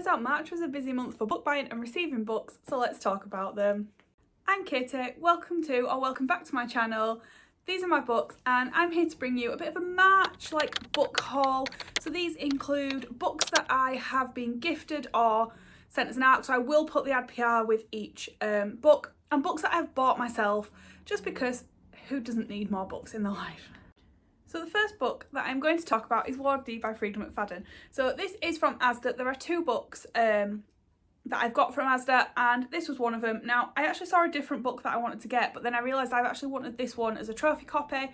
out, March was a busy month for book buying and receiving books, so let's talk about them. I'm Katie, welcome back to my channel. These are my books and I'm here to bring you a bit of a March book haul. So these include books that I have been gifted or sent as an ARC, so I will put the ad PR with each book, and books that I've bought myself just because who doesn't need more books in their life? So the first book that I'm going to talk about is Ward D by Freida McFadden. So this is from Asda. There are two books that I've got from Asda, and this was one of them. Now, I actually saw a different book that I wanted to get, but then I realised I've actually wanted this one as a trophy copy.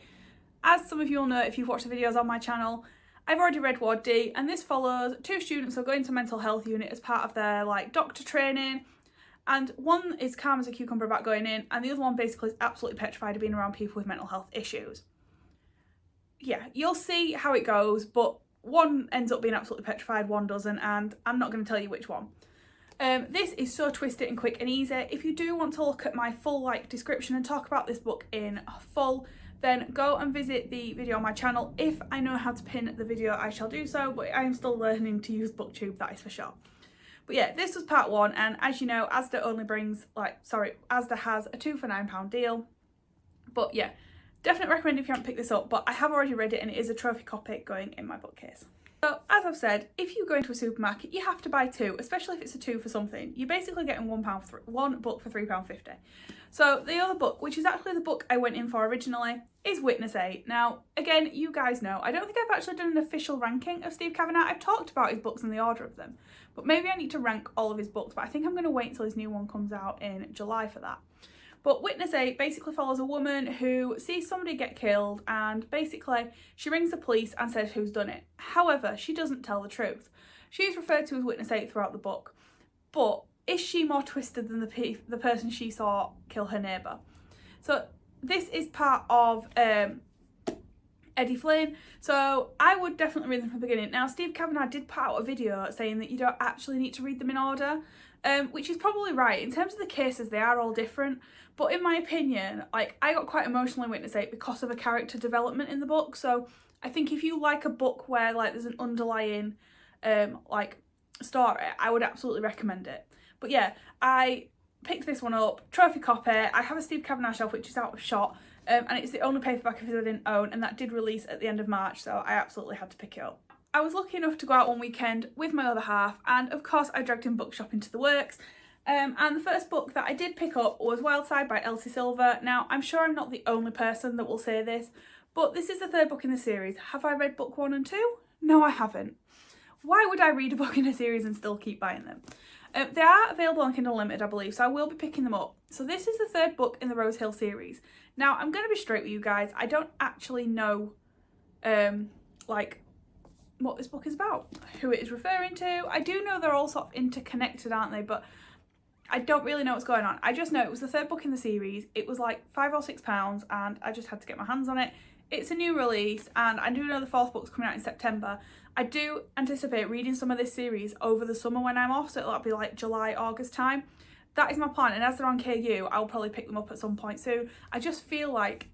As some of you will know if you've watched the videos on my channel, I've already read Ward D, and this follows two students who are going to a mental health unit as part of their doctor training. And one is calm as a cucumber about going in, and the other one basically is absolutely petrified of being around people with mental health issues. Yeah, you'll see how it goes, but one ends up being absolutely petrified, one doesn't, and I'm not going to tell you which one. This is so twisted and quick and easy. If you do want to look at my full description and talk about this book in full, then go and visit the video on my channel. If I know how to pin the video, I shall do so, but I am still learning to use BookTube, that is for sure. But yeah, this was part one, and as you know, Asda only brings, Asda has a 2 for £9 deal. But yeah, definitely recommend if you haven't picked this up, but I have already read it and it is a trophy copy going in my bookcase. So as I've said, if you go into a supermarket, you have to buy two, especially if it's a 2 for something. You're basically getting one book for £3.50. So the other book, which is actually the book I went in for originally, is Witness 8. Now, again, you guys know, I don't think I've actually done an official ranking of Steve Kavanagh. I've talked about his books in the order of them, but maybe I need to rank all of his books, but I think I'm going to wait until his new one comes out in July for that. But Witness 8 basically follows a woman who sees somebody get killed, and basically she rings the police and says who's done it. However, she doesn't tell the truth. She's referred to as Witness 8 throughout the book, but is she more twisted than the person she saw kill her neighbour? So this is part of Eddie Flynn, so I would definitely read them from the beginning. Now, Steve Kavanagh did put out a video saying that you don't actually need to read them in order, which is probably right. In terms of the cases, they are all different, but in my opinion, I got quite emotional in Witness 8 because of the character development in the book. So I think if you like a book where there's an underlying story, I would absolutely recommend it. But yeah, I picked this one up, trophy copy. I have a Steve Kavanagh shelf which is out of shot, and it's the only paperback of his I didn't own, and that did release at the end of March, so I absolutely had to pick it up. I was lucky enough to go out one weekend with my other half, and of course I dragged him book shopping to the works. And the first book that I did pick up was Wildside by Elsie Silver. Now, I'm sure I'm not the only person that will say this, but this is the third book in the series. Have I read book 1 and 2? No, I haven't. Why would I read a book in a series and still keep buying them? They are available on Kindle Unlimited, I believe, so I will be picking them up. So this is the third book in the Rose Hill series. Now, I'm going to be straight with you guys. I don't actually know, what this book is about, who it is referring to. I do know they're all sort of interconnected, aren't they? But I don't really know what's going on. I just know it was the third book in the series. It was £5 or £6, and I just had to get my hands on it. It's a new release, and I do know the fourth book's coming out in September. I do anticipate reading some of this series over the summer when I'm off, so it'll be July, August time. That is my plan, and as they're on KU, I'll probably pick them up at some point soon. I just feel like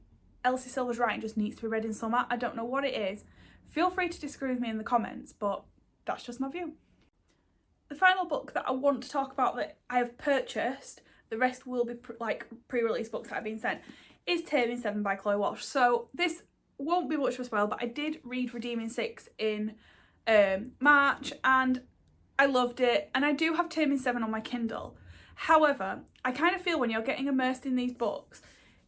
Elsie Silver's writing just needs to be read in summer. I don't know what it is. Feel free to disagree with me in the comments, but that's just my view. The final book that I want to talk about that I have purchased, the rest will be pre-release books that I've been sent, is Taming 7 by Chloe Walsh. So this won't be much of a spoil, but I did read Redeeming 6 in March, and I loved it, and I do have Taming 7 on my Kindle. However, I kind of feel when you're getting immersed in these books,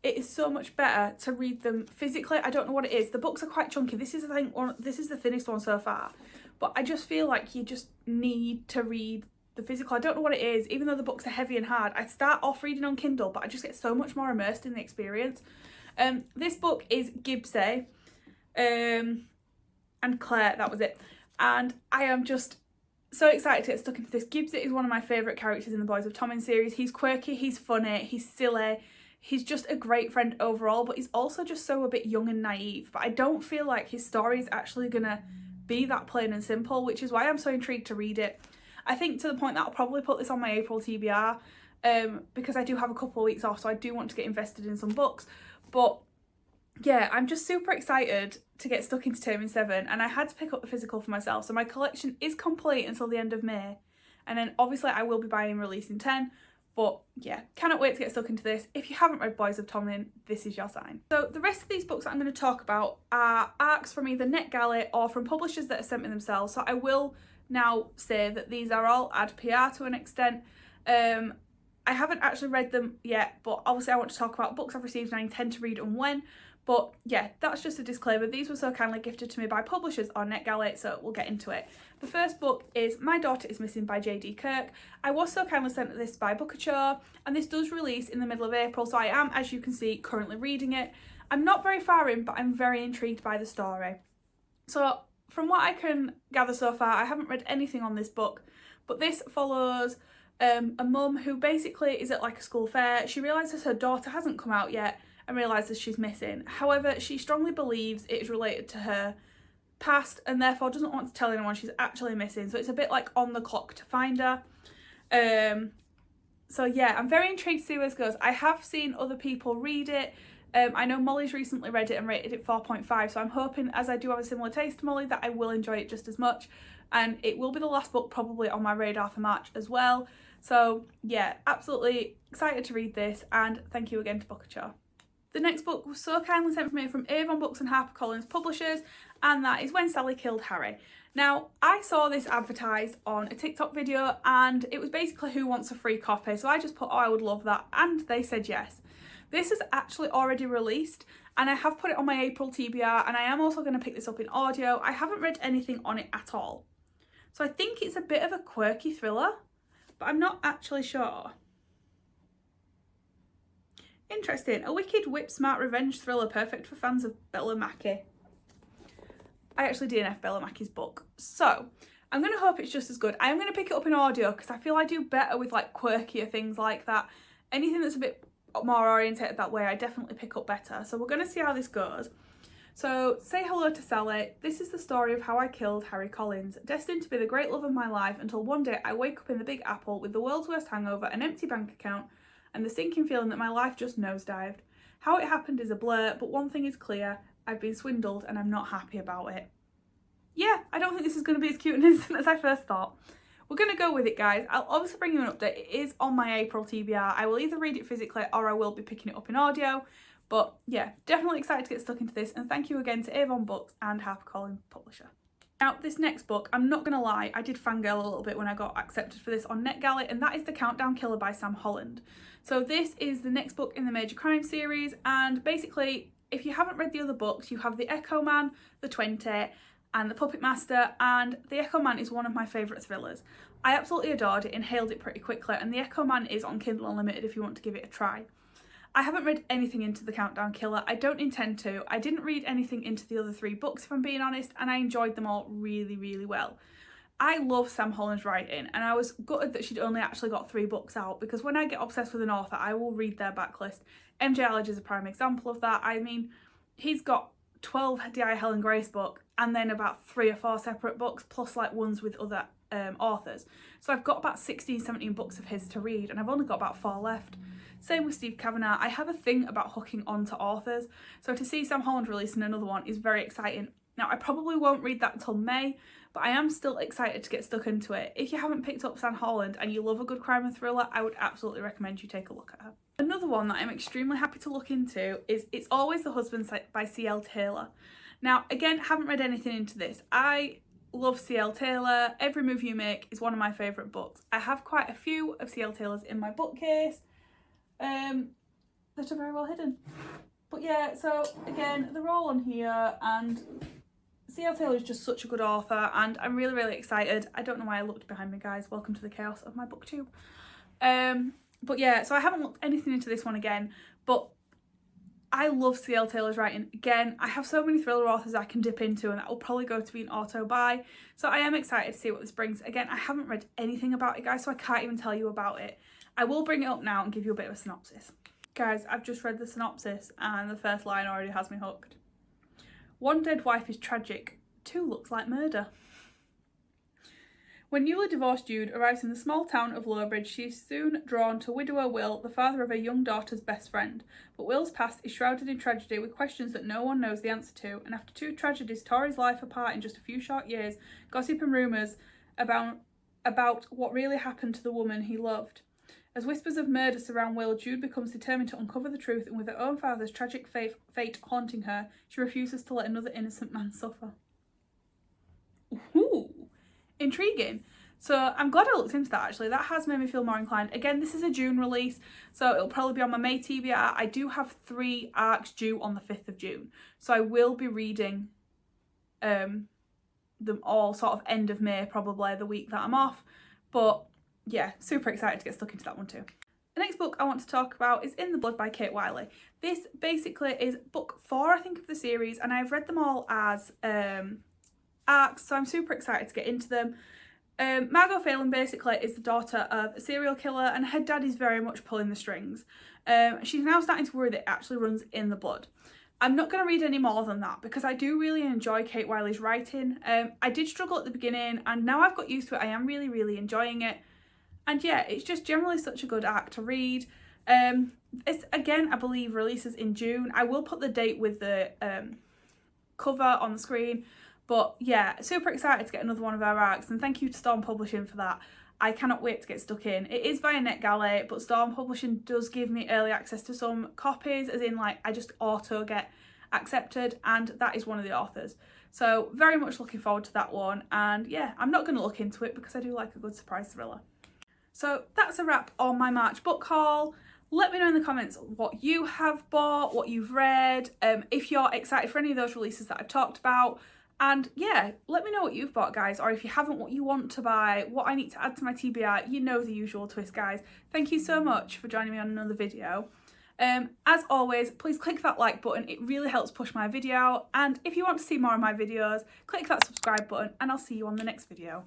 it is so much better to read them physically. I don't know what it is. The books are quite chunky. This is the thinnest one so far, but I just feel like you just need to read the physical. I don't know what it is. Even though the books are heavy and hard, I start off reading on Kindle, but I just get so much more immersed in the experience. This book is Gibbsy, and Claire, that was it. And I am just so excited to get stuck into this. Gibbsy is one of my favourite characters in the Boys of Tommen series. He's quirky, he's funny, he's silly. He's just a great friend overall, but he's also just so a bit young and naive. But I don't feel like his story is actually going to be that plain and simple, which is why I'm so intrigued to read it. I think to the point that I'll probably put this on my April TBR, because I do have a couple of weeks off, so I do want to get invested in some books. But yeah, I'm just super excited to get stuck into Taming 7, and I had to pick up the physical for myself. So my collection is complete until the end of May, And then obviously I will be buying and releasing 10. But yeah, cannot wait to get stuck into this. If you haven't read Boys of Tomlin, this is your sign. So the rest of these books that I'm going to talk about are ARCs from either NetGalley or from publishers that have sent me themselves. So I will now say that these are all ad PR to an extent. I haven't actually read them yet, but obviously I want to talk about books I've received and I intend to read them when. But yeah, that's just a disclaimer. These were so kindly gifted to me by publishers on NetGalley, so we'll get into it. The first book is My Daughter is Missing by J.D. Kirk. I was so kindly sent this by Bookouture, and this does release in the middle of April, so I am, as you can see, currently reading it. I'm not very far in, but I'm very intrigued by the story. So from what I can gather so far, I haven't read anything on this book, but this follows a mum who basically is at like a school fair. She realises her daughter hasn't come out yet and realises she's missing. However, she strongly believes it is related to her past and therefore doesn't want to tell anyone she's actually missing. So it's a bit like on the clock to find her. So yeah, I'm very intrigued to see where this goes. I have seen other people read it. I know Molly's recently read it and rated it 4.5, so I'm hoping, as I do have a similar taste to Molly, that I will enjoy it just as much. And it will be the last book probably on my radar for March as well. So yeah, absolutely excited to read this, and thank you again to Bookouture. The next book was so kindly sent from me from Avon Books and HarperCollins publishers, and that is When Sally Killed Harry. Now, I saw this advertised on a TikTok video, and it was basically who wants a free copy, so I just put, oh, I would love that, and they said yes. This is actually already released, and I have put it on my April TBR, and I am also going to pick this up in audio. I haven't read anything on it at all, so I think it's a bit of a quirky thriller, but I'm not actually sure. Interesting. A wicked, whip-smart revenge thriller perfect for fans of Bella Mackie. I actually DNF Bella Mackie's book, so I'm going to hope it's just as good. I am going to pick it up in audio because I feel I do better with like quirkier things like that. Anything that's a bit more orientated that way, I definitely pick up better. So we're going to see how this goes. So, say hello to Sally. This is the story of how I killed Harry Collins, destined to be the great love of my life until one day I wake up in the Big Apple with the world's worst hangover, an empty bank account, and the sinking feeling that my life just nosedived. How it happened is a blur, but one thing is clear, I've been swindled and I'm not happy about it. Yeah, I don't think this is going to be as cute and instant as I first thought. We're going to go with it, guys. I'll obviously bring you an update. It is on my April TBR. I will either read it physically or I will be picking it up in audio. But yeah, definitely excited to get stuck into this, and thank you again to Avon Books and HarperCollins publisher. Now, this next book, I'm not going to lie, I did fangirl a little bit when I got accepted for this on NetGalley, and that is The Countdown Killer by Sam Holland. So this is the next book in the Major Crime series, and basically, if you haven't read the other books, you have The Echo Man, The 20, and The Puppet Master, and The Echo Man is one of my favourite thrillers. I absolutely adored it, inhaled it pretty quickly, and The Echo Man is on Kindle Unlimited if you want to give it a try. I haven't read anything into The Countdown Killer. I don't intend to. I didn't read anything into the other 3 books, if I'm being honest, and I enjoyed them all really, really well. I love Sam Holland's writing, and I was gutted that she'd only actually got 3 books out, because when I get obsessed with an author, I will read their backlist. MJ Allard is a prime example of that. I mean, he's got 12 D.I. Helen Grace books, and then about 3 or 4 separate books, plus like ones with other authors. So I've got about 16, 17 books of his to read, and I've only got about 4 left. Same with Steve Kavanagh. I have a thing about hooking onto authors, so to see Sam Holland releasing another one is very exciting. Now, I probably won't read that until May, but I am still excited to get stuck into it. If you haven't picked up Sam Holland and you love a good crime and thriller, I would absolutely recommend you take a look at her. Another one that I'm extremely happy to look into is It's Always the Husband by C.L. Taylor. Now, again, haven't read anything into this. I love C.L. Taylor. Every Move You Make is one of my favourite books. I have quite a few of C.L. Taylor's in my bookcase. That are very well hidden. But yeah, so again, they're all on here, and C.L. Taylor is just such a good author, and I'm really, really excited. I don't know why I looked behind me, guys. Welcome to the chaos of my booktube. But yeah, so I haven't looked anything into this one again, but I love C.L. Taylor's writing. Again, I have so many thriller authors I can dip into, and that will probably go to be an auto buy. So I am excited to see what this brings. Again, I haven't read anything about it, guys, so I can't even tell you about it. I will bring it up now and give you a bit of a synopsis. Guys, I've just read the synopsis and the first line already has me hooked. One dead wife is tragic, 2 looks like murder. When newly divorced Jude arrives in the small town of Lowbridge, she is soon drawn to widower Will, the father of her young daughter's best friend. But Will's past is shrouded in tragedy with questions that no one knows the answer to, and after 2 tragedies tore his life apart in just a few short years, gossip and rumours abound about what really happened to the woman he loved. As whispers of murder surround Will, Jude becomes determined to uncover the truth, and with her own father's tragic fate haunting her, she refuses to let another innocent man suffer. Ooh, intriguing. So I'm glad I looked into that actually. That has made me feel more inclined. Again, this is a June release, so it'll probably be on my May TBR. I do have 3 arcs due on the 5th of June. So I will be reading them all sort of end of May, probably the week that I'm off. But yeah, super excited to get stuck into that one too. The next book I want to talk about is In the Blood by Kate Wiley. This basically is book 4, I think, of the series, and I've read them all as arcs, so I'm super excited to get into them. Margot Phelan basically is the daughter of a serial killer, and her dad is very much pulling the strings. She's now starting to worry that it actually runs in the blood. I'm not going to read any more than that because I do really enjoy Kate Wiley's writing. I did struggle at the beginning, and now I've got used to it. I am really, really enjoying it. And yeah, it's just generally such a good arc to read. It's, again, I believe releases in June. I will put the date with the cover on the screen. But yeah, super excited to get another one of our arcs, and thank you to Storm Publishing for that. I cannot wait to get stuck in. It is via NetGalley, but Storm Publishing does give me early access to some copies, as in like I just auto get accepted, and that is one of the authors. So very much looking forward to that one, and yeah, I'm not going to look into it because I do like a good surprise thriller. So that's a wrap on my March book haul. Let me know in the comments what you have bought, what you've read, if you're excited for any of those releases that I've talked about. And yeah, let me know what you've bought, guys, or if you haven't, what you want to buy, what I need to add to my TBR. You know the usual twist, guys. Thank you so much for joining me on another video. As always, please click that like button. It really helps push my video. And if you want to see more of my videos, click that subscribe button, and I'll see you on the next video.